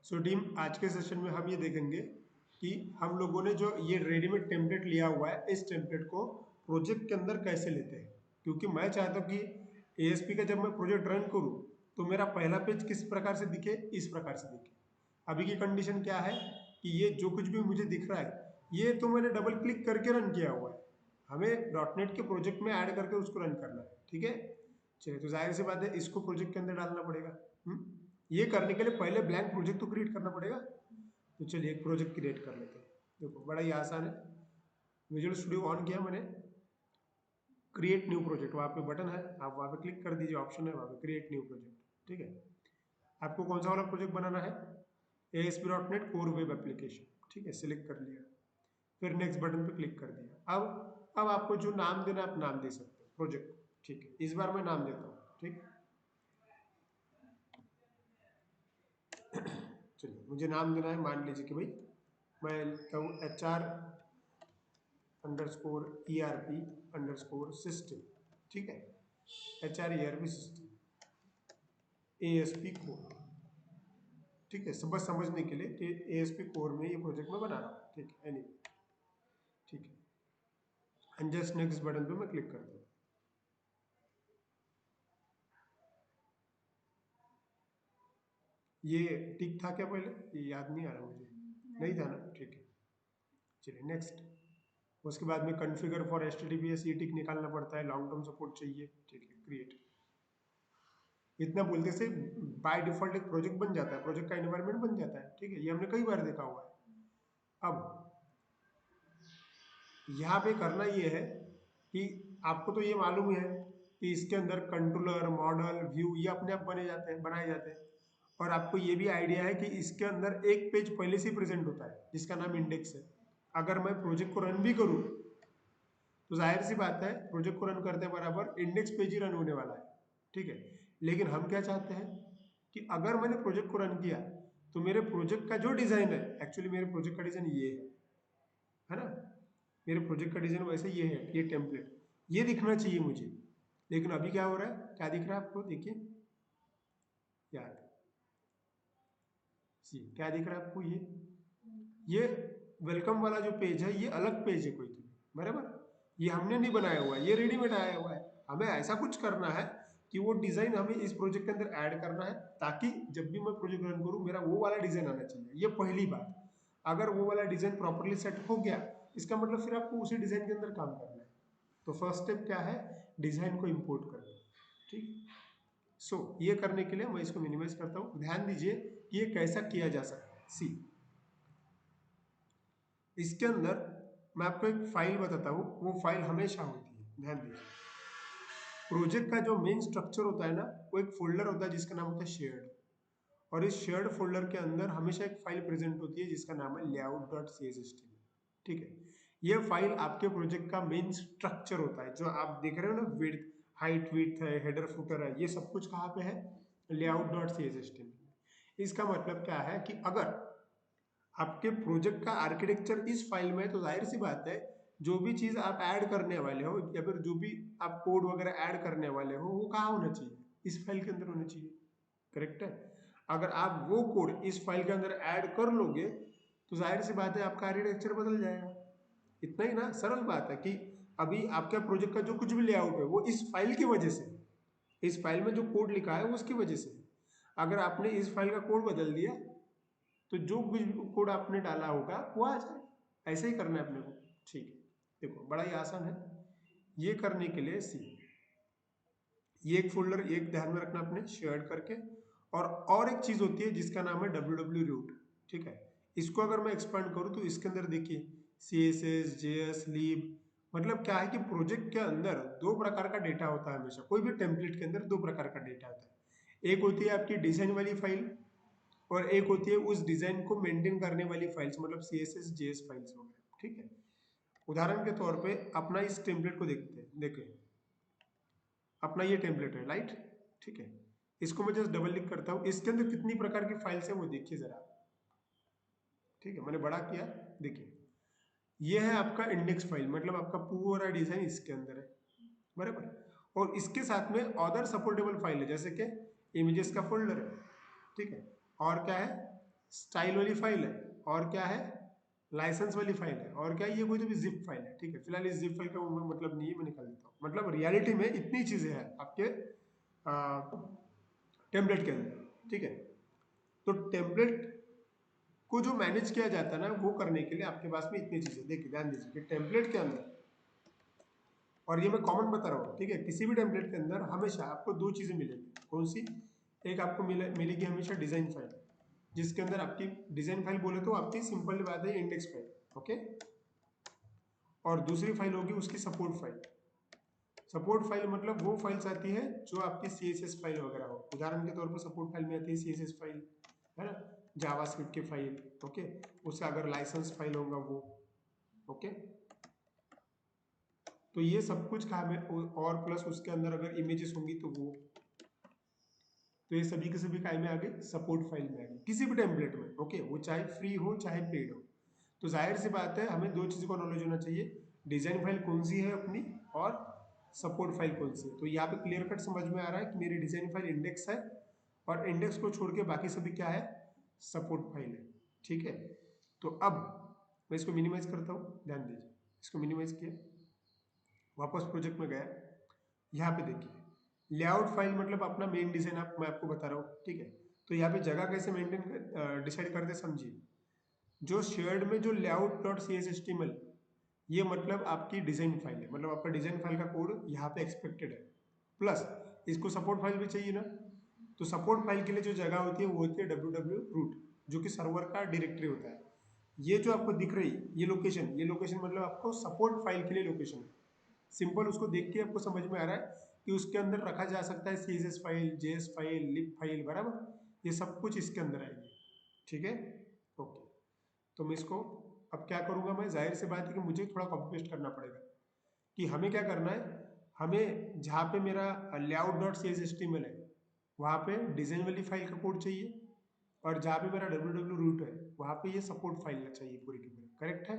So team, आज के session में हम ये देखेंगे कि हम लोगों ने जो ये रेडीमेड टेम्पलेट लिया हुआ है, इस टेम्पलेट को प्रोजेक्ट के अंदर कैसे लेते हैं। क्योंकि मैं चाहता हूँ कि एएसपी का जब मैं प्रोजेक्ट रन करूँ तो मेरा पहला पेज किस प्रकार से दिखे, इस प्रकार से दिखे। अभी की कंडीशन क्या है कि ये जो कुछ भी मुझे दिख रहा है ये तो मैंने डबल क्लिक करके रन किया हुआ है, हमें डॉटनेट के प्रोजेक्ट में ऐड करके उसको रन करना है। ठीक है, चलिए, तो जाहिर सी बात है इसको प्रोजेक्ट के अंदर डालना पड़ेगा। ये करने के लिए पहले ब्लैंक प्रोजेक्ट तो क्रिएट करना पड़ेगा। तो चलिए एक प्रोजेक्ट क्रिएट कर लेते हैं। देखो बड़ा ही आसान है, विजुअल स्टूडियो ऑन किया मैंने, क्रिएट न्यू प्रोजेक्ट वहाँ पे बटन है, आप वहाँ पे क्लिक कर दीजिए, ऑप्शन है वहाँ पे क्रिएट न्यू प्रोजेक्ट। ठीक है, आपको कौन सा वाला प्रोजेक्ट बनाना है, ASP.NET कोर वेब एप्लीकेशन। ठीक है, सिलेक्ट कर लिया, फिर नेक्स्ट बटन पे क्लिक कर दिया। अब आपको जो नाम देना आप नाम दे सकते हो प्रोजेक्ट। ठीक है, इस बार मैं नाम देता हूँ। ठीक, चलिए मुझे नाम देना है, मान लीजिए कि भाई मैं लिखता हूँ HR_ERP_system। ठीक है, HR ERP system ASP core. ठीक है, सब बस समझने के लिए कि ASP कोर में ये प्रोजेक्ट मैं बना रहा हूँ। ठीक है, एनीवे, ठीक है, एंड जस्ट नेक्स्ट बटन पे मैं क्लिक करता हूँ। ये टिक था क्या पहले, ये याद नहीं आ रहा मुझे, नहीं था ना। ठीक है, चलिए नेक्स्ट। उसके बाद में कॉन्फ़िगर फॉर HTTPS ये टिक निकालना पड़ता है, लॉन्ग टर्म सपोर्ट चाहिए। ठीक है, क्रिएट। इतना बोलते से बाय डिफॉल्ट एक प्रोजेक्ट बन जाता है, प्रोजेक्ट का एनवायरनमेंट बन जाता है। ठीक है, ये हमने कई बार देखा हुआ है। अब यहाँ पे करना ये है कि आपको तो ये मालूम है कि इसके अंदर कंट्रोलर, मॉडल, व्यू ये अपने आप बने जाते हैं, बनाए जाते हैं। और आपको ये भी आइडिया है कि इसके अंदर एक पेज पहले से प्रेजेंट होता है जिसका नाम इंडेक्स है। अगर मैं प्रोजेक्ट को रन भी करूँ तो जाहिर सी बात है प्रोजेक्ट को रन करते बराबर इंडेक्स पेज ही रन होने वाला है। ठीक है, लेकिन हम क्या चाहते हैं कि अगर मैंने प्रोजेक्ट को रन किया तो मेरे प्रोजेक्ट का जो डिजाइन है, एक्चुअली मेरे प्रोजेक्ट का डिजाइन ये है ना, मेरे प्रोजेक्ट का डिजाइन वैसे ये है, ये टेम्पलेट ये दिखना चाहिए मुझे। लेकिन अभी क्या हो रहा है, क्या दिख रहा है आपको, देखिए यार, सी क्या दिख रहा है आपको, ये वेलकम वाला जो पेज है ये अलग पेज है कोई तो, बराबर, ये हमने नहीं बनाया हुआ है, ये रेडीमेड आया हुआ है। हमें ऐसा कुछ करना है कि वो डिजाइन हमें इस प्रोजेक्ट के अंदर ऐड करना है, ताकि जब भी मैं प्रोजेक्ट रन करूं मेरा वो वाला डिजाइन आना चाहिए। ये पहली बात, अगर वो वाला डिजाइन प्रॉपरली सेट हो गया इसका मतलब फिर आपको उसी डिजाइन के अंदर काम करना है। तो फर्स्ट स्टेप क्या है, डिजाइन को इंपोर्ट करना। ठीक, सो ये करने के लिए मैं इसको मिनिमाइज करता हूँ। ध्यान दीजिए कि ये कैसा किया जा सकता है। सी, इसके अंदर मैं आपको एक फाइल बताता हूँ, वो फाइल हमेशा होती है, ध्यान दीजिए। प्रोजेक्ट का जो मेन स्ट्रक्चर होता है ना, वो एक फोल्डर होता है जिसका नाम होता है शेयर्ड। और इस शेयर्ड फोल्डर के अंदर हमेशा एक फाइल प्रेजेंट होती है जिसका नाम है layout.cshtml। ठीक है, ये फाइल आपके प्रोजेक्ट का मेन स्ट्रक्चर होता है, जो आप देख रहे हो ना, विड्थ, हाइट, विड्थ है, हेडर फुटर है, ये सब कुछ कहाँ पे है, layout.cshtml। इसका मतलब क्या है कि अगर आपके प्रोजेक्ट का आर्किटेक्चर इस फाइल में है तो जाहिर सी बात है जो भी चीज आप ऐड करने वाले हो या फिर जो भी आप कोड वगैरह ऐड करने वाले हो वो कहाँ होना चाहिए, इस फाइल के अंदर होना चाहिए। करेक्ट है, अगर आप वो कोड इस फाइल के अंदर ऐड कर लोगे तो जाहिर सी बात है आपका आर्किटेक्चर बदल जाएगा। इतना ही ना, सरल बात है कि अभी आपका प्रोजेक्ट का जो कुछ भी लेआउट है वो इस फाइल की वजह से, इस फाइल में जो कोड लिखा है वो उसकी वजह से। अगर आपने इस फाइल का कोड बदल दिया तो जो भी कोड आपने डाला होगा वो आ जाए। ऐसे ही करना है अपने को। ठीक है, देखो बड़ा ही आसान है। ये करने के लिए सी, ये एक फोल्डर एक ध्यान में रखना अपने शेयर करके, और एक चीज होती है जिसका नाम है www रूट। ठीक है, इसको अगर मैं एक्सपांड करूं तो इसके अंदर देखिए CSS, JS, lib, मतलब क्या है कि प्रोजेक्ट के अंदर दो प्रकार का डेटा होता है हमेशा, कोई भी टेम्पलेट के अंदर दो प्रकार का डेटा होता है। एक होती है आपकी डिजाइन वाली फाइल और एक होती है उस डिजाइन को मेंटेन करने वाली फाइल्स, मतलब CSS, JS फाइल्स वगैरह। ठीक है, उदाहरण के तौर पे अपना इस टेम्पलेट को देखते हैं, देखें अपना ये टेम्पलेट है राइट। ठीक है, इसको मैं जस्ट डबल क्लिक करता हूँ, इसके अंदर कितनी प्रकार की फाइल्स है वो देखिए जरा। ठीक है, मैंने बड़ा किया, देखिए ये है आपका इंडेक्स फाइल, मतलब आपका पूरा डिजाइन इसके अंदर है, बराबर। और इसके साथ में अदर सपोर्टेबल फाइल है जैसे कि इमेजेस का फोल्डर है। ठीक है, और क्या है, स्टाइल वाली फाइल है, और क्या है, लाइसेंस वाली फाइल है, और क्या है, ये कोई तो भी जिप फाइल है। ठीक है, फिलहाल इस जिप फाइल का मतलब नहीं है, मैं निकाल देता हूँ। मतलब रियलिटी में इतनी चीजें हैं आपके टेम्पलेट के अंदर। ठीक है, तो टेम्पलेट को जो मैनेज किया जाता है ना, वो करने के लिए आपके पास में इतनी चीजें, देखिए ध्यान दीजिए कि टेम्पलेट के अंदर, और ये मैं कॉमन बता रहा हूँ, ठीक है, किसी भी टेम्पलेट के अंदर हमेशा आपको दो चीजें मिलेगी। कौन सी? एक आपको मिलेगी हमेशा डिजाइन फाइल, जिसके अंदर आपकी डिजाइन फाइल बोले तो आपकी सिंपल बात है इंडेक्स फाइल। ओके, और दूसरी फाइल होगी उसकी सपोर्ट फाइल। सपोर्ट फाइल मतलब वो फाइल्स आती है जो आपकी CSS फाइल वगैरह हो। उदाहरण के तौर पर सपोर्ट फाइल में आती है CSS फाइल, है ना, जावास्क्रिप्ट की फाइल। ओके, उससे अगर लाइसेंस फाइल होगा वो। ओके, तो ये सब कुछ काम है, और प्लस उसके अंदर अगर इमेजेस होंगी तो वो, तो ये सभी के सभी काय में आ गए, सपोर्ट फाइल में आ गए किसी भी टेम्पलेट में। ओके, वो चाहे फ्री हो चाहे पेड हो। तो जाहिर सी बात है हमें दो चीज़ों का नॉलेज होना चाहिए, डिजाइन फाइल कौन सी है अपनी, और सपोर्ट फाइल कौन सी है। तो यहाँ पे क्लियर कट समझ में आ रहा है कि मेरी डिजाइन फाइल इंडेक्स है, और इंडेक्स को छोड़ के बाकी सभी क्या है, सपोर्ट फाइल है। ठीक है, तो अब मैं इसको मिनिमाइज करता हूँ, ध्यान दीजिए, इसको मिनिमाइज किया, वापस प्रोजेक्ट में गया, यहाँ पे देखिए लेआउट फाइल मतलब अपना मेन डिजाइन मैं आपको बता रहा हूँ। ठीक है, तो यहाँ पे जगह कैसे मेंटेन डिसाइड करते समझिए। जो शेयर्ड में जो लेआउट डॉट CSS ये मतलब आपकी डिजाइन फाइल है, मतलब आपका डिजाइन फाइल का कोड यहाँ पे एक्सपेक्टेड है। प्लस इसको सपोर्ट फाइल भी चाहिए ना, तो सपोर्ट फाइल के लिए जो जगह होती है वो होती है www रूट, जो कि सर्वर का डायरेक्टरी होता है। ये जो आपको दिख रही ये लोकेशन मतलब आपको सपोर्ट फाइल के लिए लोकेशन है। सिंपल उसको देख के आपको समझ में आ रहा है कि उसके अंदर रखा जा सकता है CSS फाइल, JS फाइल, लिब फाइल, बराबर, ये सब कुछ इसके अंदर आएगी। ठीक है, ओके, तो मैं इसको अब क्या करूंगा, मैं जाहिर सी बात है कि मुझे थोड़ा कॉपी पेस्ट करना पड़ेगा। कि हमें क्या करना है, हमें जहाँ पे मेरा लेआउट डॉट CSS है वहाँ पे डिजाइन वाली फाइल का कोड चाहिए, और जहाँ पे मेरा www रूट है वहाँ पे ये सपोर्ट फाइल चाहिए पूरी की पूरी। करेक्ट है?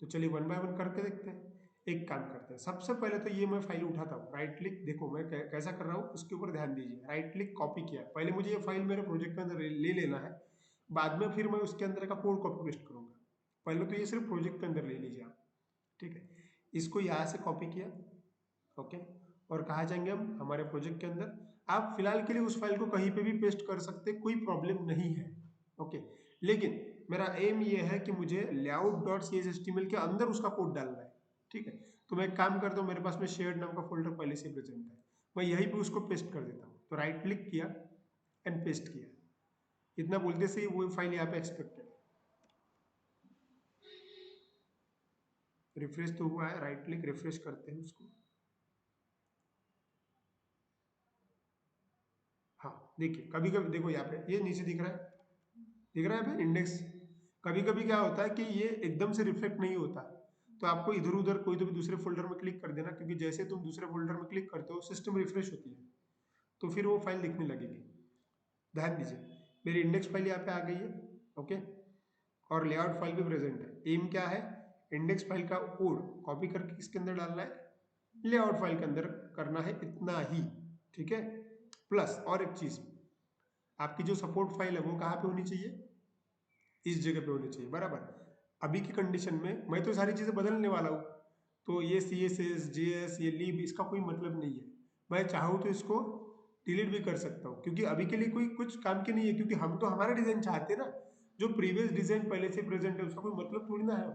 तो चलिए वन बाय वन करके देखते हैं। एक काम करते हैं, सबसे पहले तो ये मैं फाइल उठाता हूँ, राइट क्लिक, देखो मैं कैसा कर रहा हूँ उसके ऊपर ध्यान दीजिए। राइट क्लिक, कॉपी किया, पहले मुझे ये फाइल मेरे प्रोजेक्ट के अंदर ले लेना है, बाद में फिर मैं उसके अंदर का कोड कॉपी पेस्ट करूंगा। पहले तो ये सिर्फ प्रोजेक्ट के अंदर ले लीजिए आप। ठीक है, इसको यहाँ से कॉपी किया। ओके, और कहाँ जाएंगे हम, हमारे प्रोजेक्ट के अंदर। आप फिलहाल के लिए उस फाइल को कहीं पे भी पेस्ट कर सकते, कोई प्रॉब्लम नहीं है। ओके, लेकिन मेरा एम ये है कि मुझे लेआउट डॉट CSS के अंदर उसका कोड डालना है। ठीक है, तो मैं एक काम करता हूँ, मेरे पास में शेयर्ड नाम का फोल्डर पहले से प्रेजेंट है, मैं यहीं पे उसको पेस्ट कर देता हूँ। तो राइट क्लिक किया एंड पेस्ट किया, इतना बोलते से ही वो फाइल यहाँ पे एक्सपेक्टेड है। रिफ्रेश तो हुआ है, राइट क्लिक रिफ्रेश करते हैं उसको। हाँ देखिए, कभी कभी देखो यहाँ पे ये नीचे दिख रहा है, दिख रहा है पे इंडेक्स। कभी कभी क्या होता है कि ये एकदम से रिफ्लेक्ट नहीं होता, तो आपको इधर उधर कोई तो भी दूसरे फोल्डर में क्लिक कर देना, क्योंकि जैसे तुम दूसरे फोल्डर में क्लिक करते हो सिस्टम रिफ्रेश होती है, तो फिर वो फाइल दिखने लगेगी। ध्यान दीजिए, मेरी इंडेक्स फाइल यहाँ पे आ गई है। ओके, और लेआउट फाइल भी प्रेजेंट है। एम क्या है, इंडेक्स फाइल का कोड कॉपी करके किसके अंदर डालना है, लेआउट फाइल के अंदर करना है, इतना ही। ठीक है, प्लस और एक चीज, आपकी जो सपोर्ट फाइल है वो कहाँ पे होनी चाहिए, इस जगह पे होनी चाहिए, बराबर। अभी की कंडीशन में मैं तो सारी चीजें बदलने वाला हूँ, तो ये CSS JS ये लिब इसका कोई मतलब नहीं है। मैं चाहूँ तो इसको डिलीट भी कर सकता हूँ, क्योंकि अभी के लिए कोई कुछ काम की नहीं है, क्योंकि हम तो हमारा डिजाइन चाहते हैं ना। जो प्रीवियस डिजाइन पहले से प्रेजेंट है उसका कोई मतलब थोड़ी ना है।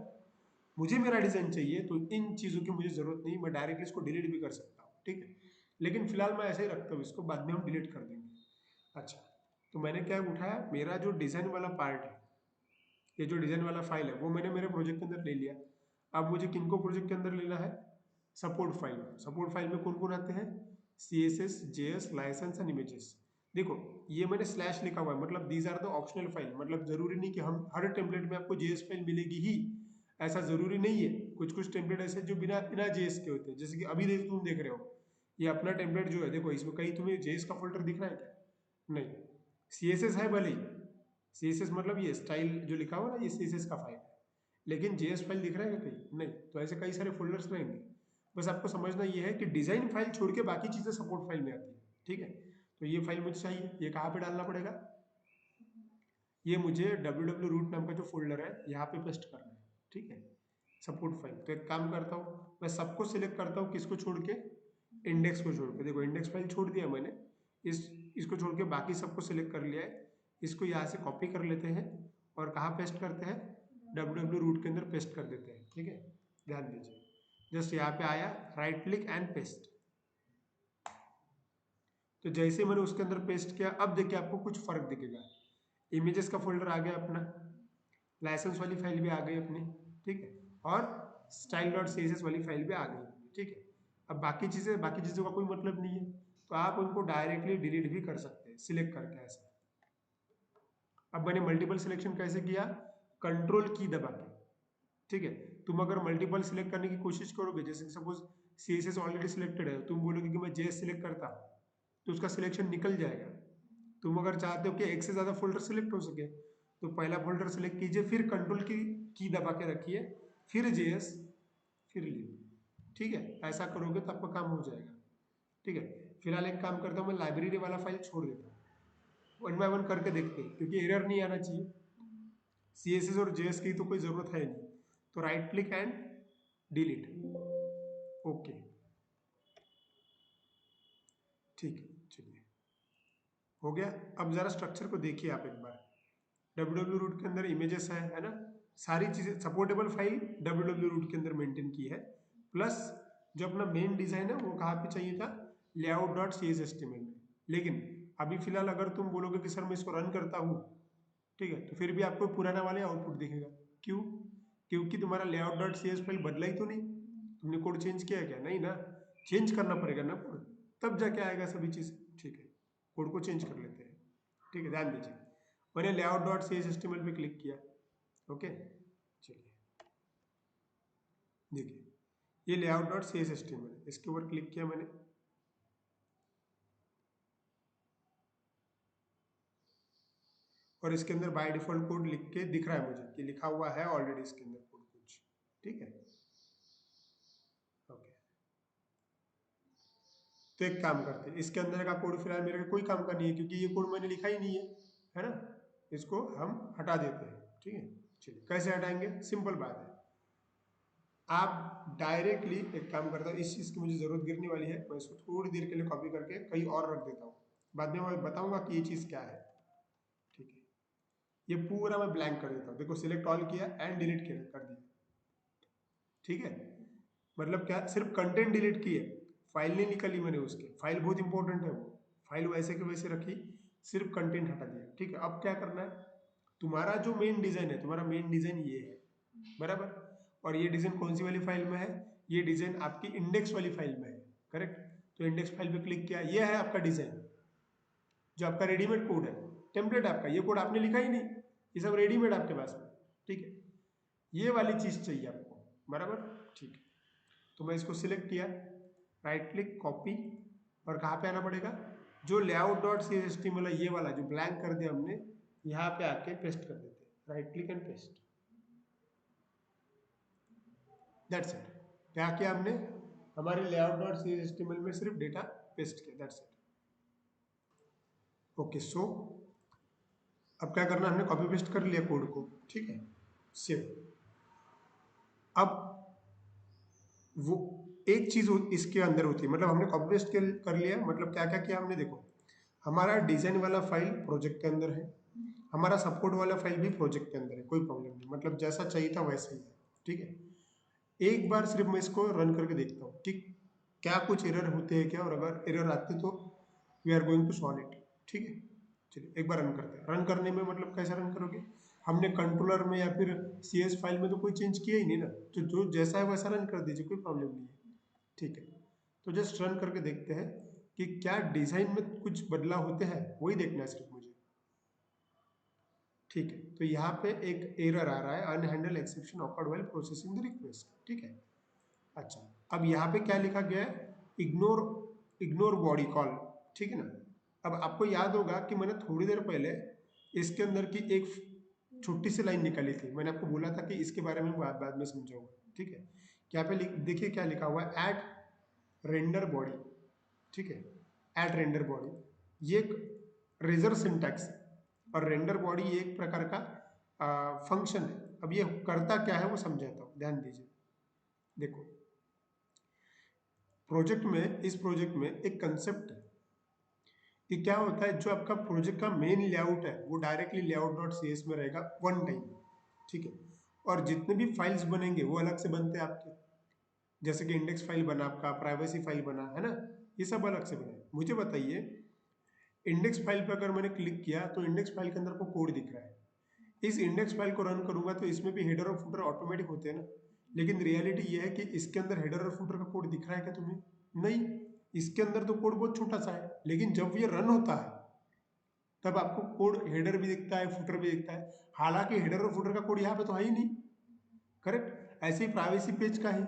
मुझे मेरा डिजाइन चाहिए, तो इन चीजों की मुझे जरूरत नहीं, मैं डायरेक्टली इसको डिलीट भी कर सकता हूँ। ठीक है, लेकिन फिलहाल मैं ऐसे ही रखता हूँ इसको, बाद में हम डिलीट कर देंगे। अच्छा, तो मैंने क्या उठाया, मेरा जो डिजाइन वाला पार्ट है, ये जो डिजाइन वाला फाइल है वो मैंने मेरे प्रोजेक्ट के अंदर ले लिया। अब मुझे किनको प्रोजेक्ट के अंदर लेना है, सपोर्ट फाइल में। सपोर्ट फाइल में कौन कौन आते हैं, CSS JS license and images. देखो ये मैंने स्लैश लिखा हुआ है, मतलब these are the optional file, मतलब जरूरी नहीं कि हम हर टेम्पलेट में आपको JS फाइल मिलेगी ही, ऐसा जरूरी नहीं है। कुछ कुछ टेम्पलेट ऐसे जो बिना बिना JS के होते हैं, जैसे कि अभी तुम देख रहे हो ये अपना टेम्पलेट जो है, देखो इसमें कहीं तुम्हें JS का फोल्डर दिख रहा है क्या, नहीं। CSS है भले ही, CSS मतलब ये स्टाइल जो लिखा हुआ ना, ये CSS का फाइल है, लेकिन JS फाइल दिख रहा है क्या कहीं, नहीं। तो ऐसे कई सारे फोल्डर्स रहेंगे। बस आपको समझना ये है कि डिजाइन फाइल छोड़ के बाकी चीजें सपोर्ट फाइल में आती है। ठीक है, तो ये फाइल मुझे चाहिए, ये कहाँ पे डालना पड़ेगा, ये मुझे www रूट नाम का जो फोल्डर है यहाँ पे पेस्ट करना है, ठीक है, सपोर्ट फाइल। तो एक काम करता हूँ, मैं सबको सिलेक्ट करता हूँ, किसको छोड़ के, इंडेक्स को छोड़ के। देखो इंडेक्स फाइल छोड़ दिया मैंने, इसको छोड़ के बाकी सबको सिलेक्ट कर लिया है। इसको यहाँ से कॉपी कर लेते हैं और कहाँ पेस्ट करते हैं, www रूट के अंदर पेस्ट कर देते हैं, ठीक है। ध्यान दीजिए, जस्ट यहाँ पे आया, राइट क्लिक एंड पेस्ट। तो जैसे मैंने उसके अंदर पेस्ट किया, अब देखिए आपको कुछ फर्क दिखेगा। इमेजेस का फोल्डर आ गया अपना, लाइसेंस वाली फाइल भी आ गई अपनी, ठीक है, और style dot C S S वाली फाइल भी आ गई, ठीक है। अब बाकी चीज़ों का कोई मतलब नहीं है, तो आप उनको डायरेक्टली डिलीट भी कर सकते हैं सिलेक्ट करके ऐसा। अब मैंने मल्टीपल सिलेक्शन कैसे किया, कंट्रोल की दबा के, ठीक है। तुम अगर मल्टीपल सिलेक्ट करने की कोशिश करोगे, जैसे suppose C S S already selected है, तुम बोलोगे कि मैं जेएस सिलेक्ट करता, तो उसका सिलेक्शन निकल जाएगा। तुम अगर चाहते हो कि एक से ज़्यादा फोल्डर सिलेक्ट हो सके, तो पहला फोल्डर सिलेक्ट कीजिए, फिर कंट्रोल की दबा के रखिए, फिर जेएस, फिर लीव, ठीक है। ऐसा करोगे तो आपका काम हो जाएगा, ठीक है। फिलहाल एक काम करता हूँ, मैं लाइब्रेरी वाला फाइल छोड़ देता हूँ, वन बाय वन करके देखते हैं, क्योंकि एरर नहीं आना चाहिए। सी एस एस और जेएस की तो कोई ज़रूरत है नहीं, तो right click and delete, okay, ठीक है, चलिए हो गया। अब जरा स्ट्रक्चर को देखिए आप एक बार। www रूट के अंदर इमेजेस है ना, सारी चीजें सपोर्टेबल फाइल www रूट के अंदर मेंटेन की है, प्लस जो अपना मेन डिजाइन है वो कहाँ पे चाहिए था, layout dot C S S T में। लेकिन अभी फिलहाल अगर तुम बोलोगे कि सर मैं इसको रन करता हूँ, ठीक है, तो फिर भी आपको पुराना वाले आउटपुट दिखेगा। क्यों? क्योंकि तुम्हारा layout dot C S file बदला ही तो नहीं, तुमने कोड चेंज किया क्या, नहीं ना, चेंज करना पड़ेगा ना कोड, तब जाके आएगा सभी चीज़, ठीक है। कोड को चेंज कर लेते हैं, ठीक है, ध्यान दीजिए। मैंने layout dot C S H T M L पे क्लिक किया, ओके, चलिए देखिए, ये layout dot C S H T M L, इसके ऊपर क्लिक किया मैंने, और इसके अंदर बाय डिफॉल्ट कोड लिख के दिख रहा है मुझे कि लिखा हुआ है ऑलरेडी इसके अंदर कोड कुछ, ठीक है, ओके। तो एक काम करते हैं, इसके अंदर का कोड फिलहाल मेरे को कोई काम का नहीं है, क्योंकि ये कोड मैंने लिखा ही नहीं है ना, इसको हम हटा देते हैं, ठीक है। चलिए कैसे हटाएंगे, सिंपल बात है, आप डायरेक्टली एक काम करता हूँ, इस चीज़ की मुझे ज़रूरत गिरने वाली है, मैं इसको थोड़ी देर के लिए कॉपी करके कहीं और रख देता हूँ, बाद में मैं बताऊंगा कि ये चीज़ क्या है, ठीक है। ये पूरा मैं ब्लैंक कर देता हूँ, देखो सिलेक्ट ऑल किया एंड डिलीट किया कर दिया, ठीक है। मतलब क्या, सिर्फ कंटेंट डिलीट किए, फाइल नहीं निकाली मैंने उसके, फाइल बहुत इंपॉर्टेंट है, वो फाइल वैसे के वैसे रखी, सिर्फ कंटेंट हटा दिया, ठीक है। अब क्या करना है, तुम्हारा जो मेन डिज़ाइन है, तुम्हारा मेन डिज़ाइन ये है, बराबर, और ये डिज़ाइन कौन सी वाली फाइल में है, ये डिज़ाइन आपकी इंडेक्स वाली फाइल में है, करेक्ट। तो इंडेक्स फाइल पे क्लिक किया, ये है आपका डिज़ाइन, जो आपका रेडीमेड कोड है, टेम्पलेट आपका, ये कोड आपने लिखा ही नहीं, ये सब रेडीमेड आपके पास में, ठीक है। ये वाली चीज़ चाहिए आपको, बराबर, ठीक है। तो मैं इसको सिलेक्ट किया, राइट क्लिक कॉपी, और कहाँ पे आना पड़ेगा, जो layout dot C S T M L है ये वाला जो ब्लैंक कर दिया हमने, यहाँ पे आके पेस्ट कर देते हैं, right click and paste, that's it. क्या किया हमने, हमारे layout dot C S T M L में सिर्फ डेटा पेस्ट किया, दैट्स इट, ओके। सो अब क्या करना, हमने कॉपी पेस्ट कर लिया कोड को, ठीक है, सेव। अब वो एक चीज इसके अंदर होती है, मतलब हमने कॉपी पेस्ट कर लिया, मतलब क्या क्या किया हमने, देखो हमारा डिजाइन वाला फाइल प्रोजेक्ट के अंदर है, हमारा सपोर्ट वाला फाइल भी प्रोजेक्ट के अंदर है, कोई प्रॉब्लम नहीं, मतलब जैसा चाहिए था वैसा ही है, ठीक है। एक बार सिर्फ मैं इसको रन करके देखता हूँ कि क्या कुछ एरर होते हैं क्या, और अगर एरर आते तो we are going to solve it, ठीक है। चलिए एक बार रन करते हैं, रन करने में मतलब कैसे रन करोगे, हमने कंट्रोलर में या फिर सी एस फाइल में तो कोई चेंज किया ही नहीं ना, तो जो जैसा है वैसा रन कर दीजिए, कोई प्रॉब्लम नहीं है, ठीक है। तो जस्ट रन करके देखते हैं कि क्या डिजाइन में कुछ बदलाव होते हैं, वही देखना है सिर्फ मुझे, ठीक है। तो यहाँ पे एक एरर आ रहा है, unhandled exception occurred while processing the request, ठीक है। अच्छा, अब यहाँ पे क्या लिखा गया है, इग्नोर इग्नोर बॉडी कॉल, ठीक है ना। अब आपको याद होगा कि मैंने थोड़ी देर पहले इसके अंदर की एक छोटी सी लाइन निकाली थी, मैंने आपको बोला था कि इसके बारे में बाद में समझाऊंगा, ठीक है। यहाँ पे देखिए क्या लिखा हुआ है, एट रेंडर बॉडी, ठीक है, एट रेंडर बॉडी, ये एक रिजर्व सिंटैक्स है, और रेंडर बॉडी एक प्रकार का फंक्शन है। अब ये करता क्या है वो समझाता हूँ, ध्यान दीजिए। देखो प्रोजेक्ट में, इस प्रोजेक्ट में एक कंसेप्ट है कि क्या होता है, जो आपका प्रोजेक्ट का मेन लेआउट है वो directly layout dot C S में रहेगा वन टाइम, ठीक है। और जितने भी फाइल्स बनेंगे वो अलग से बनते हैं आपके, जैसे कि इंडेक्स फाइल बना आपका, प्राइवेसी फाइल बना है ना, ये सब अलग से बने। मुझे बताइए, इंडेक्स फाइल पर अगर मैंने क्लिक किया तो इंडेक्स फाइल के अंदर को कोड दिख रहा है, इस इंडेक्स फाइल को रन करूंगा तो इसमें भी हेडर और फुटर ऑटोमेटिक होते हैं ना, लेकिन रियलिटी ये है कि इसके अंदर हेडर और फुटर का कोड दिख रहा है क्या तुम्हें? नहीं, इसके अंदर तो कोड बहुत छोटा सा है, लेकिन जब ये रन होता है तब आपको कोड हेडर भी दिखता है, फुटर भी दिखता है, हालांकि हेडर और फुटर का कोड यहाँ पे तो है ही नहीं, करेक्ट। ऐसे ही प्राइवेसी पेज का है।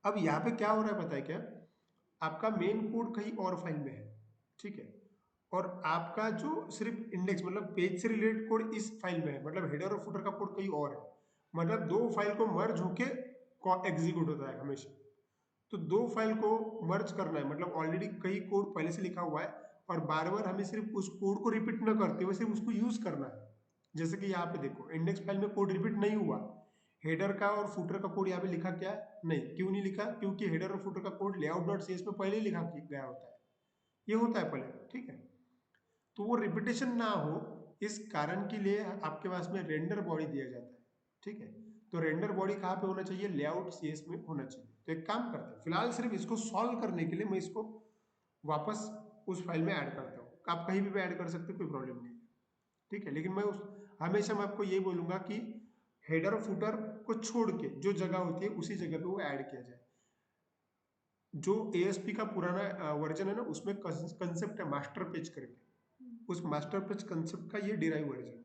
अब यहाँ पे क्या हो रहा है पता है क्या, आपका मेन कोड कहीं और फाइल में है, ठीक है, और आपका जो सिर्फ इंडेक्स मतलब पेज से रिलेटेड कोड इस फाइल में है, मतलब हेडर और फुटर का कोड कहीं और है, मतलब दो फाइल को मर्ज होके एग्जीक्यूट होता है हमेशा। तो दो फाइल को मर्ज करना है, मतलब ऑलरेडी कई कोड पहले से लिखा हुआ है और बार बार हमें सिर्फ उस कोड को रिपीट न करते हुए सिर्फ उसको यूज करना है। जैसे कि यहाँ पे देखो इंडेक्स फाइल में कोड रिपीट नहीं हुआ, हेडर का और फुटर का कोड यहाँ पे लिखा क्या है नहीं, क्यों नहीं लिखा, क्योंकि हेडर और फुटर का code layout dot C S में पहले ही लिखा गया होता है, ये होता है पहले, ठीक है। तो वो रिपीटेशन ना हो इस कारण के लिए आपके पास में रेंडर बॉडी दिया जाता है, ठीक है। तो रेंडर बॉडी कहाँ पे होना चाहिए, लेआउट सीएस में होना चाहिए। तो एक काम करते हैं, फिलहाल सिर्फ इसको सॉल्व करने के लिए मैं इसको वापस उस फाइल में ऐड करता हूँ, आप कहीं भी ऐड कर सकते हो, कोई प्रॉब्लम नहीं है, ठीक है। लेकिन मैं उस हमेशा मैं आपको यही बोलूंगा कि हेडर और फुटर को छोड़ के जो जगह होती है उसी जगह पे वो ऐड किया जाए। जो एएसपी का पुराना वर्जन है ना, उसमें कंसेप्ट है मास्टर पेज करके, उस मास्टर पेज कंसेप्ट का ये डिराइव वर्जन है,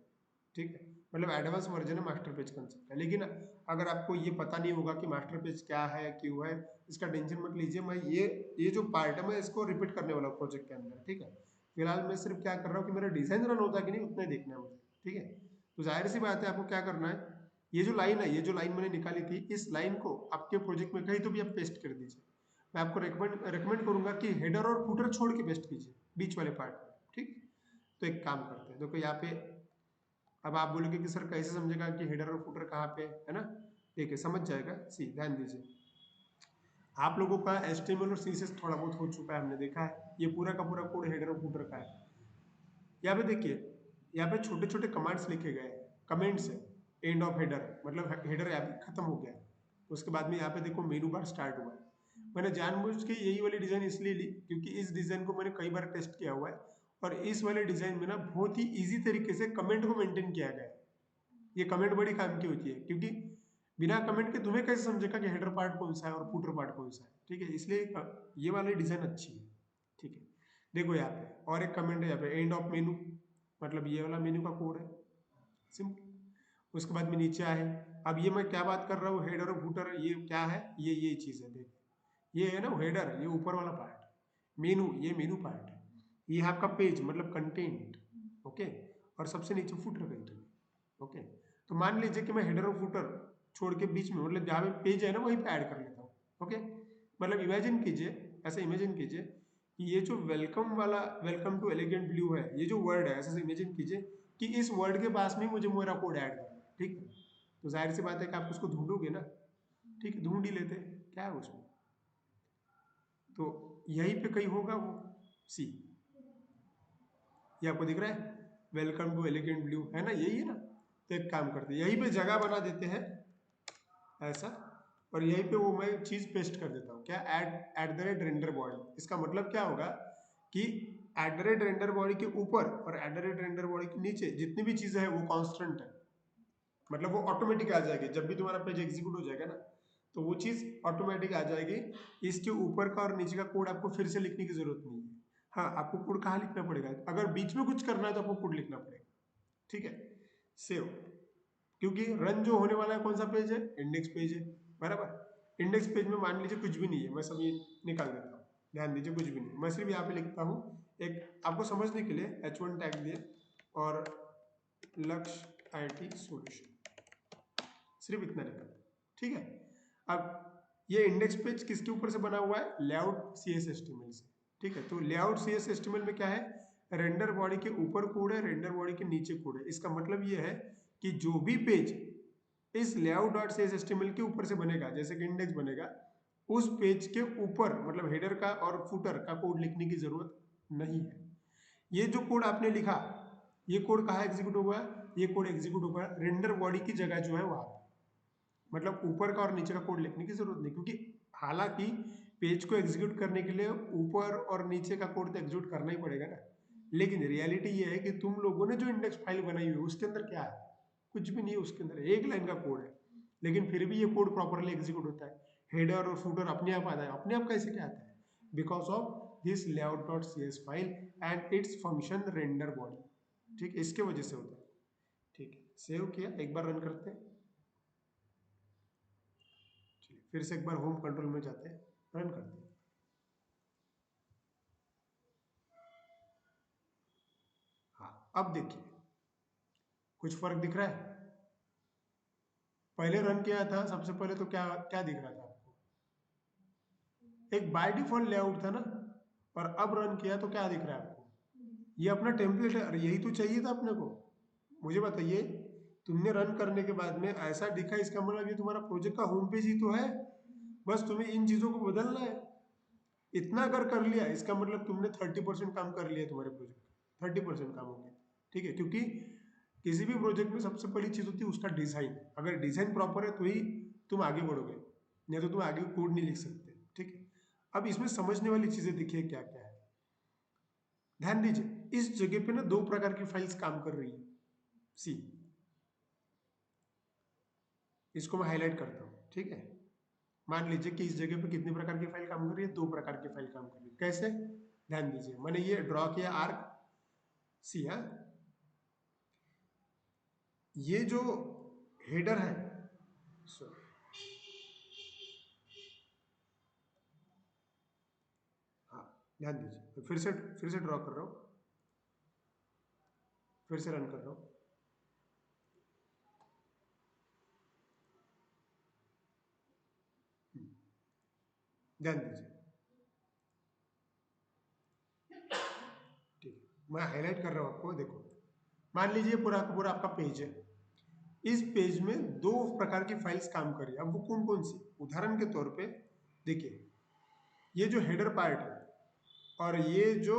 ठीक है, मतलब एडवांस वर्जन है मास्टर पेज कंसेप्ट का। लेकिन अगर आपको ये पता नहीं होगा कि मास्टर पेज क्या है क्यों है, इसका टेंशन मत लीजिए, मैं ये जो पार्ट है मैं इसको रिपीट करने वाला हूँ प्रोजेक्ट के अंदर, ठीक है। फिलहाल मैं सिर्फ क्या कर रहा हूँ कि मेरा डिजाइन रन होता है कि नहीं उतना ही देखना है मुझे, ठीक है। तो जाहिर सी बात है आपको क्या करना है, ये जो लाइन है, ये जो लाइन मैंने निकाली थी, इस लाइन को आपके प्रोजेक्ट में कहीं तो भी आप पेस्ट कर दीजिए। मैं आपको रेकमेंड करूंगा कि हेडर और फुटर छोड़ के पेस्ट कीजिए बीच वाले पार्ट में, ठीक। तो एक काम करते हैं, देखो यहाँ पे अब आप बोलोगे कि सर कैसे समझेगा कि हेडर और फुटर कहाँ पे है ना, देखिए समझ जाएगा, सी ध्यान दीजिए। आप लोगों का HTML और CSS थोड़ा बहुत हो चुका है, हमने देखा है, ये पूरा का पूरा कोड हेडर और फुटर का है। यहाँ पे देखिए, यहाँ पे छोटे छोटे कमांड्स लिखे गए हैं, कमेंट्स है, एंड ऑफ हेडर मतलब हेडर यहाँ पे खत्म हो गया, उसके बाद में यहाँ पे देखो मेनू बार स्टार्ट हुआ है। मैंने जानबूझ के यही वाली डिजाइन इसलिए ली क्योंकि इस डिजाइन को मैंने कई बार टेस्ट किया हुआ है, और इस वाले डिजाइन में ना बहुत ही इजी तरीके से कमेंट को मेंटेन किया गया है। ये कमेंट बड़ी काम की होती है, क्योंकि बिना कमेंट के तुम्हें कैसे समझेगा कि हेडर पार्ट कौन सा है और फुटर पार्ट कौन सा है, ठीक है, इसलिए ये वाली डिजाइन अच्छी है, ठीक है। देखो यहाँ पे और एक कमेंट है, यहाँ पे एंड ऑफ मेनू, मतलब ये वाला मेनू का कोड है, सिंपल। उसके बाद में नीचे आए, अब ये मैं क्या बात कर रहा हूँ, हेडर और फुटर, ये क्या है, ये चीज है, देख ये है ना हेडर, ये ऊपर वाला पार्ट, मेनू ये मेनू पार्ट है, ये है आपका पेज मतलब कंटेंट, ओके, और सबसे नीचे फुटर गई तो, ओके। तो मान लीजिए कि मैं हेडर और फुटर छोड़ के बीच में मतलब जहाँ पे पेज है ना वहीं पे ऐड कर लेता हूँ, ओके। मतलब इमेजिन कीजिए, ऐसे इमेजिन कीजिए कि ये जो वेलकम वाला, वेलकम टू एलिगेंट ब्लू है, ये जो वर्ड है, ऐसे इमेजिन कीजिए कि इस वर्ड के पास में मुझे मेरा कोड ऐड करना है, ठीक है। तो जाहिर सी बात है कि आप उसको ढूंढोगे ना, ठीक है, ढूंढ ही लेते हैं, क्या है उसमें, तो यहीं पे कहीं होगा वो, सी ये आपको दिख रहा है, वेलकम टू एलिगेंट ब्लू है ना, यही है ना। तो एक काम करते हैं, यहीं पे जगह बना देते हैं ऐसा, और यहीं पे वो मैं चीज पेस्ट कर देता हूँ, क्या at the rate render body. इसका मतलब क्या होगा कि at the rate render body के ऊपर और at the rate render body के नीचे जितनी भी चीजें हैं वो कांस्टेंट है, मतलब वो ऑटोमेटिक आ जाएगी, जब भी तुम्हारा पेज एग्जीक्यूट हो जाएगा ना तो वो चीज ऑटोमेटिक आ जाएगी। इसके ऊपर का और नीचे का कोड आपको फिर से लिखने की जरूरत नहीं है। हाँ, आपको कोड कहाँ लिखना पड़ेगा, अगर बीच में कुछ करना है तो आपको कोड लिखना पड़ेगा, ठीक है। सेव, क्योंकि रन जो होने वाला है कौन सा पेज है, इंडेक्स पेज है, बराबर। इंडेक्स पेज में मान लीजिए कुछ भी नहीं है, मैं सब ये निकाल देता हूँ, ध्यान दीजिए कुछ भी नहीं, मैं सिर्फ यहाँ पे लिखता हूँ एक आपको समझने के लिए H1 टैग दिए और लक्ष्य IT सॉल्यूशन, सिर्फ इतना लिखा, ठीक है। अब ये इंडेक्स पेज किसके ऊपर से बना हुआ है, लेआउट CSS HTML से, ठीक है। तो लेआउट CSS HTML में क्या है, रेंडर बॉडी के ऊपर कोड है, रेंडर बॉडी के नीचे कोड है। इसका मतलब ये है कि जो भी पेज इस layout.cshtml के ऊपर से बनेगा, जैसे कि इंडेक्स बनेगा, उस पेज के ऊपर मतलब हेडर का और फुटर का कोड लिखने की जरूरत नहीं है। ये जो कोड आपने लिखा, ये कोड कहाँ एग्जीक्यूट होगा? ये कोड एग्जीक्यूट होगा रेंडर बॉडी की जगह जो है वहां पे। मतलब ऊपर का और नीचे का कोड लिखने की जरूरत नहीं, क्योंकि हालांकि पेज को एग्जीक्यूट करने के लिए ऊपर और नीचे का कोड तो एग्जीक्यूट करना ही पड़ेगा ना, लेकिन रियलिटी ये है कि तुम लोगों ने जो इंडेक्स फाइल बनाई हुई है उसके अंदर क्या है? कुछ भी नहीं है उसके अंदर, एक लाइन का कोड है, लेकिन फिर भी ये कोड प्रॉपरली एग्जीक्यूट होता है। हेडर और फुटर अपने आप आता है। अपने आप कैसे क्या आता है? Because of this layout.cs file and its function render body. ठीक है, इसके वजह से होता है। ठीक है, सेव किया, एक बार रन करते हैं। फिर से एक बार होम कंट्रोल में जाते हैं, रन करते हैं। हाँ, अब देखिए कुछ फर्क दिख रहा है? पहले रन किया था सबसे पहले तो क्या क्या दिख रहा था आपको? एक बाय डिफॉल्ट लेआउट था ना, और अब रन किया तो क्या दिख रहा है आपको? ये अपना टेम्पलेट है। अरे यही तो चाहिए था अपने को। मुझे बताइए, तुमने रन करने के बाद में ऐसा दिखा, इसका मतलब ये तुम्हारा प्रोजेक्ट का होम पेज ही तो है। बस तुम्हें इन चीजों को बदलना है। इतना अगर कर लिया, इसका मतलब तुमने 30% काम कर लिया, तुम्हारे प्रोजेक्ट का 30% काम हो गया। ठीक है, क्योंकि किसी भी प्रोजेक्ट में सबसे पहली चीज होती है उसका डिजाइन। अगर डिजाइन प्रॉपर है तो ही तुम आगे बढ़ोगे, नहीं तो तुम आगे कोड नहीं लिख सकते। ठीक है, अब इसमें समझने वाली चीजें देखिए क्या क्या है। ध्यान दीजिए, इस जगह पे ना दो प्रकार की फाइल्स काम कर रही है। सी, इसको मैं हाईलाइट करता हूँ। ठीक है, मान लीजिए कि इस जगह पे कितने प्रकार की फाइल काम कर रही है? दो प्रकार की फाइल काम कर रही है। कैसे? ध्यान दीजिए, मैंने ये ड्रॉ किया आर्क सी। हाँ, ये जो हेडर है, हाँ ध्यान दीजिए, फिर से ड्रॉ कर रहा हूँ, फिर से रन कर रहा हूँ। ध्यान दीजिए, ठीक है, मैं हाईलाइट कर रहा हूँ आपको। देखो, मान लीजिए पूरा का पूरा आपका पेज है। इस पेज में दो प्रकार की फाइल्स काम कर रही है। अब वो कौन कौन सी? उदाहरण के तौर पे देखिए, ये जो हेडर पार्ट है और ये जो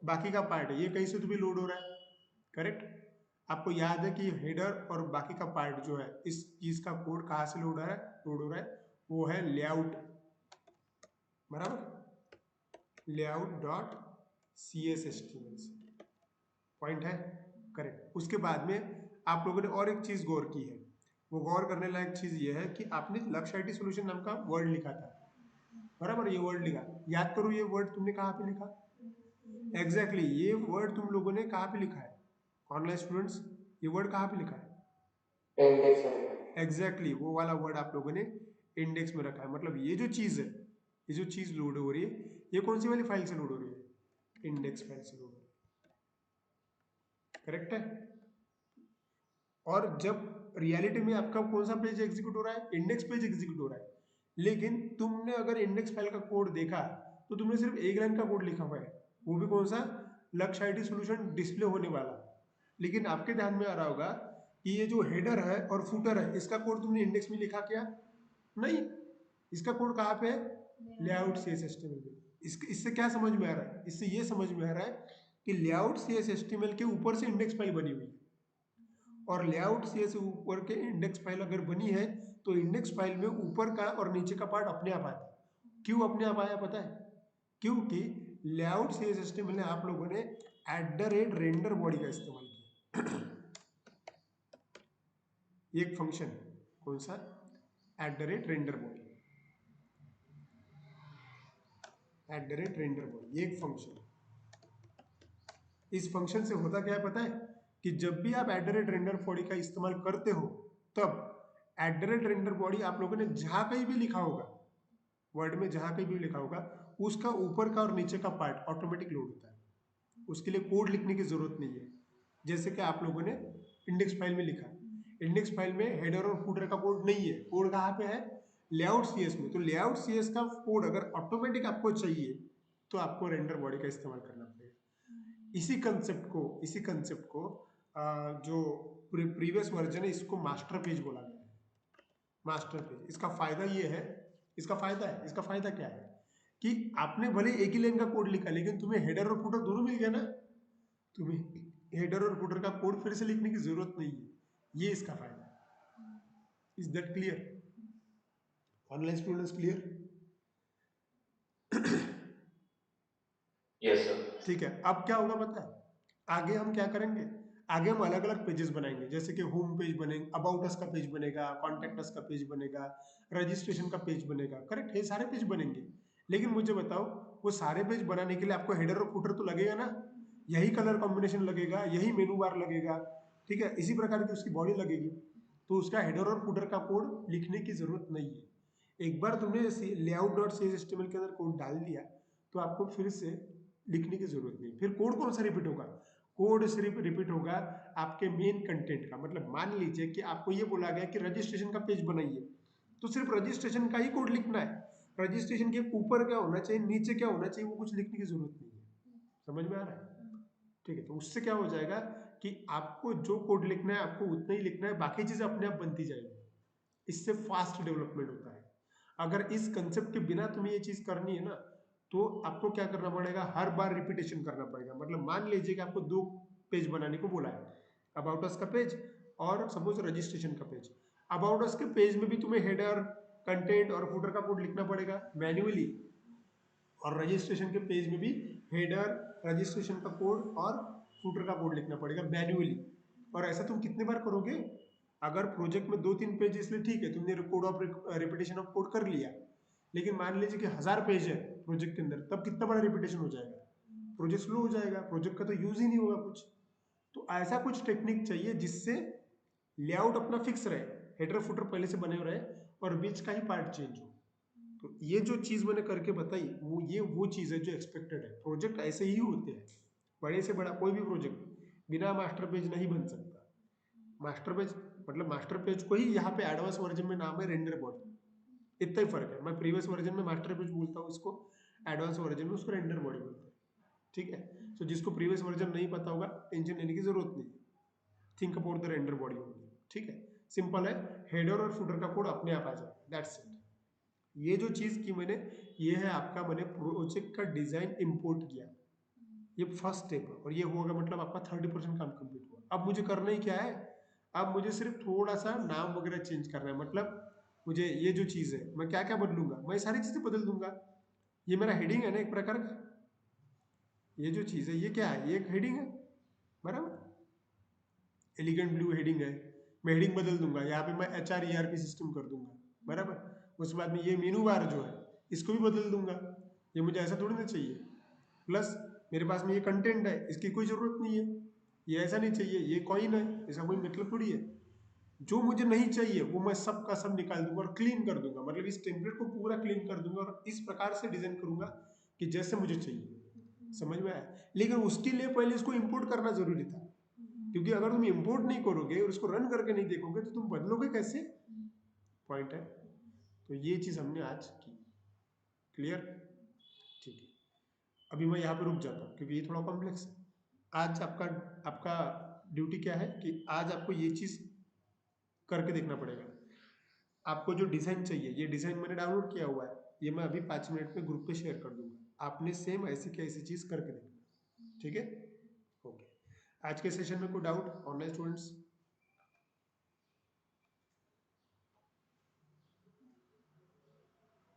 बाकी का पार्ट है, ये कहीं से तो भी लोड हो रहा है, करेक्ट? आपको याद है कि हेडर और बाकी का पार्ट जो है, इस चीज का कोड कहाँ से लोड हो रहा है? वो है लेआउट, बराबर, layout dot C S S T L. Point है, करेक्ट। उसके बाद में आप लोगों ने और एक चीज गौर की है। वो गौर करने लायक चीज ये है कि आपने लक्ष्य आईटी सोल्यूशन नाम का वर्ड लिखा था, बराबर? ये वर्ड लिखा, याद करो ये वर्ड तुमने कहाँ पे लिखा? एग्जैक्टली ये वर्ड तुम लोगों ने कहाँ पे लिखा है ऑनलाइन स्टूडेंट्स? ये वर्ड कहाँ पे लिखा है? इंडेक्स में। एग्जैक्टली वो वाला वर्ड आप लोगों ने इंडेक्स में रखा है। मतलब ये जो चीज है, ये जो चीज लोड हो रही है, ये कौन सी वाली फाइल से लोड हो रही है? इंडेक्स फाइल से लोड हो रही है, करेक्ट है? और जब रियलिटी में आपका कौन सा पेज एग्जीक्यूट हो रहा है? इंडेक्स पेज एग्जीक्यूट हो रहा है। लेकिन तुमने अगर इंडेक्स फाइल का कोड देखा तो तुमने सिर्फ एक लाइन का कोड लिखा हुआ है, वो भी कौन सा? लक्ष्य आईटी सोल्यूशन डिस्प्ले होने वाला। लेकिन आपके ध्यान में आ रहा होगा कि ये जो हेडर है और फुटर है, इसका कोड तुमने इंडेक्स में लिखा क्या? नहीं, इसका कोड कहाँ पे है? Layout C S S T M L में। इससे क्या समझ में आ रहा है? इससे ये समझ में आ रहा है कि layout C S S T M L के ऊपर से इंडेक्स फाइल बनी हुई है, और लेआउट सी से ऊपर के इंडेक्स फाइल अगर बनी है तो इंडेक्स फाइल में ऊपर का और नीचे का पार्ट अपने आप आता है। क्यों अपने आप आया पता है? क्योंकि लेआउट सी सिस्टम में आप लोगों ने @रेंडर बॉडी का इस्तेमाल किया। एक फंक्शन, कौन सा? @रेंडर बॉडी, @रेंडर बॉडी, एक फंक्शन। इस फंक्शन से होता क्या है पता है? कि जब भी आप @रेंडर बॉडी का इस्तेमाल करते हो, तब @रेंडर बॉडी आप लोगों ने जहां कहीं भी लिखा होगा, वर्ड में जहां कहीं भी लिखा होगा, उसका ऊपर का और नीचे का पार्ट ऑटोमेटिक लोड होता है। उसके लिए कोड लिखने की जरूरत नहीं है। जैसे कि आप लोगों ने इंडेक्स फाइल में लिखा, इंडेक्स फाइल में हेडर और फुटर का कोड नहीं है। कोड कहाँ पे है? लेआउट सीएस में। तो लेआउट सीएस का कोड अगर ऑटोमेटिक आपको चाहिए तो आपको रेंडर बॉडी का इस्तेमाल करना पड़ेगा। इसी कंसेप्ट को जो प्रीवियस वर्जन है इसको मास्टर पेज बोला गया है। मास्टर पेज, इसका फायदा ये है, इसका फायदा क्या है कि आपने भले एक ही लाइन का कोड लिखा लेकिन तुम्हें हेडर और फुटर दोनों मिल गया ना, तुम्हें हेडर और फुटर का कोड फिर से लिखने की जरूरत नहीं है, ये इसका फायदा है। Is that clear? Online students clear? Yes sir. ठीक है, अब क्या होगा पता है, आगे हम क्या करेंगे, आगे हम अलग अलग पेजेस बनाएंगे, जैसे कि होम पेज बनेगा, अबाउट अस का पेज बनेगा, कॉन्टेक्ट अस का पेज बनेगा, रजिस्ट्रेशन का पेज बनेगा, करेक्ट, ये सारे पेज बनेंगे। लेकिन मुझे बताओ, वो सारे पेज बनाने के लिए आपको हेडर और फुटर तो लगेगा ना, यही कलर कॉम्बिनेशन लगेगा, यही मेनू बार लगेगा, ठीक है, इसी प्रकार की उसकी बॉडी लगेगी, तो उसका हेडर और फुटर का कोड लिखने की जरूरत नहीं है। एक बार तुमने layout dot C H M L के अंदर कोड डाल दिया तो आपको फिर से लिखने की जरूरत नहीं। फिर कोड कौन सा रिपीट होगा, कोड सिर्फ रिपीट होगा आपके मेन कंटेंट का। मतलब मान लीजिए कि आपको ये बोला गया कि रजिस्ट्रेशन का पेज बनाइए, तो सिर्फ रजिस्ट्रेशन का ही कोड लिखना है, रजिस्ट्रेशन के ऊपर क्या होना चाहिए, नीचे क्या होना चाहिए, वो कुछ लिखने की जरूरत नहीं है। समझ में आ रहा है? ठीक है, तो उससे क्या हो जाएगा कि आपको जो कोड लिखना है आपको उतना ही लिखना है, बाकी चीजें अपने आप बनती जाएगी। इससे फास्ट डेवलपमेंट होता है। अगर इस कंसेप्ट के बिना तुम्हें ये चीज करनी है ना, तो आपको क्या करना पड़ेगा, हर बार रिपीटेशन करना पड़ेगा। मतलब मान लीजिए कि आपको 2 पेज बनाने को बोला है, अबाउट अस का पेज और सपोज रजिस्ट्रेशन का पेज। अबाउट अस के पेज में भी तुम्हें हेडर, कंटेंट और फुटर का कोड लिखना पड़ेगा मैन्युअली, और रजिस्ट्रेशन के पेज में भी हेडर, रजिस्ट्रेशन का कोड और फुटर का कोड लिखना पड़ेगा मैन्युअली। और ऐसा तुम कितने बार करोगे, अगर प्रोजेक्ट में 2-3 पेज इसलिए ठीक है, तुमने code of repetition of code कर लिया, लेकिन मान लीजिए कि 1000 पेज है प्रोजेक्ट के अंदर, तब कितना बड़ा रिपीटेशन हो जाएगा, प्रोजेक्ट स्लो हो जाएगा, प्रोजेक्ट का तो यूज ही नहीं होगा कुछ। तो ऐसा कुछ टेक्निक चाहिए जिससे लेआउट अपना फिक्स रहे, हेडर फुटर पहले से बने रहे और बीच का ही पार्ट चेंज हो। तो ये जो चीज मैंने करके बताई वो चीज है जो एक्सपेक्टेड है। प्रोजेक्ट ऐसे ही होते हैं, बड़े से बड़ा कोई भी प्रोजेक्ट बिना मास्टर पेज नहीं बन सकता। मास्टर पेज मतलब मास्टर पेज को ही यहाँ पे एडवांस वर्जन में नाम है रेंडर बॉडी, इतना ही फर्क है। मैं प्रीवियस वर्जन में मास्टर पेज बोलता हूँ इसको, एडवांस वर्जन में उसको रेंडर बॉडी बोलते हैं। ठीक है, तो जिसको प्रीवियस वर्जन नहीं पता होगा टेंशन लेने की जरूरत नहीं, think about the render body only. ठीक है, सिंपल है, हेडर और फुटर का कोड अपने आप आ जाएगा, दैट्स इट। ये जो चीज की मैंने, ये है आपका मैंने प्रोजेक्ट का डिजाइन इंपोर्ट किया, ये फर्स्ट स्टेप है, और ये होगा मतलब आपका 30% काम कंप्लीट हुआ। अब मुझे करना ही क्या है, अब मुझे सिर्फ थोड़ा सा नाम वगैरह चेंज करना है। मतलब मुझे ये जो चीज है मैं क्या क्या बदलूंगा, मैं सारी चीजें बदल दूंगा। ये मेरा हेडिंग है ना एक प्रकार का, ये जो चीज है ये क्या है, ये एक हेडिंग है बराबर, एलिगेंट ब्लू हेडिंग है, मैं हेडिंग बदल दूंगा, यहाँ पे मैं HRERP सिस्टम कर दूंगा बराबर। उसके बाद में ये मेनू बार जो है इसको भी बदल दूंगा, ये मुझे ऐसा थोड़ी ना चाहिए। प्लस मेरे पास में ये कंटेंट है, इसकी कोई जरूरत नहीं है, ये ऐसा नहीं चाहिए, ये कॉइन है, ऐसा कोई मतलब थोड़ी है। जो मुझे नहीं चाहिए वो मैं सब का सब निकाल दूंगा और क्लीन कर दूंगा, मतलब इस टेम्पलेट को पूरा क्लीन कर दूंगा और इस प्रकार से डिजाइन करूंगा कि जैसे मुझे चाहिए। समझ में आया? लेकिन उसके लिए पहले इसको इंपोर्ट करना जरूरी था, क्योंकि अगर तुम इंपोर्ट नहीं करोगे और उसको रन करके नहीं देखोगे तो तुम बदलोगे कैसे, पॉइंट है। तो ये चीज हमने आज की, क्लियर? ठीक है, अभी मैं यहाँ पे रुक जाता हूँ क्योंकि ये थोड़ा कॉम्प्लेक्स है। आज आपका आपका ड्यूटी क्या है कि आज आपको ये चीज करके देखना पड़ेगा। आपको जो डिजाइन चाहिए, ये डिजाइन मैंने डाउनलोड किया हुआ है, ये मैं अभी 5 मिनट में ग्रुप पे शेयर कर दूंगा, आपने सेम ऐसी क्या ऐसी चीज करके देखना। ठीक है, ओके। आज के सेशन में कोई doubt online students?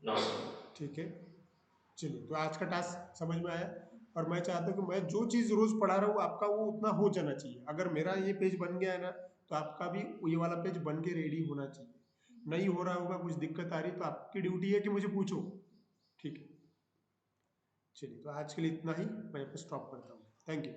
No sir. ठीक है, चलिए, तो आज का टास्क समझ में आया। और मैं चाहता हूँ कि मैं जो चीज रोज पढ़ा रहा हूँ आपका वो उतना हो जाना चाहिए। अगर मेरा ये पेज बन गया है ना, तो आपका भी ये वाला पेज बन के रेडी होना चाहिए। नहीं हो रहा होगा, कुछ दिक्कत आ रही तो आपकी ड्यूटी है कि मुझे पूछो। ठीक है, चलिए, तो आज के लिए इतना ही, मैं यहाँ पे स्टॉप करता हूँ। Thank you.